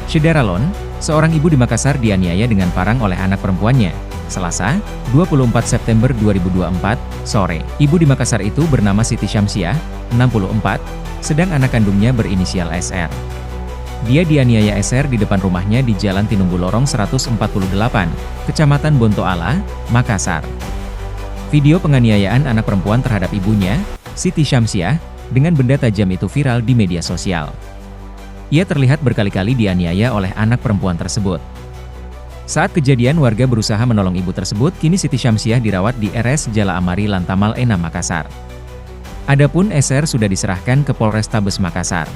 Syederalon, seorang ibu di Makassar dianiaya dengan parang oleh anak perempuannya. Selasa, 24 September 2024, sore. Ibu di Makassar itu bernama Siti Syamsiah, 64, sedang anak kandungnya berinisial SR. Dia dianiaya SR di depan rumahnya di Jalan Tinumbu Lorong 148, Kecamatan Bontoala, Makassar. Video penganiayaan anak perempuan terhadap ibunya, Siti Syamsiah, dengan benda tajam itu viral di media sosial. Ia terlihat berkali-kali dianiaya oleh anak perempuan tersebut. Saat kejadian warga berusaha menolong ibu tersebut, kini Siti Syamsiah dirawat di RS Jala Amari Lantamal Enam Makassar. Adapun SR sudah diserahkan ke Polrestabes Makassar.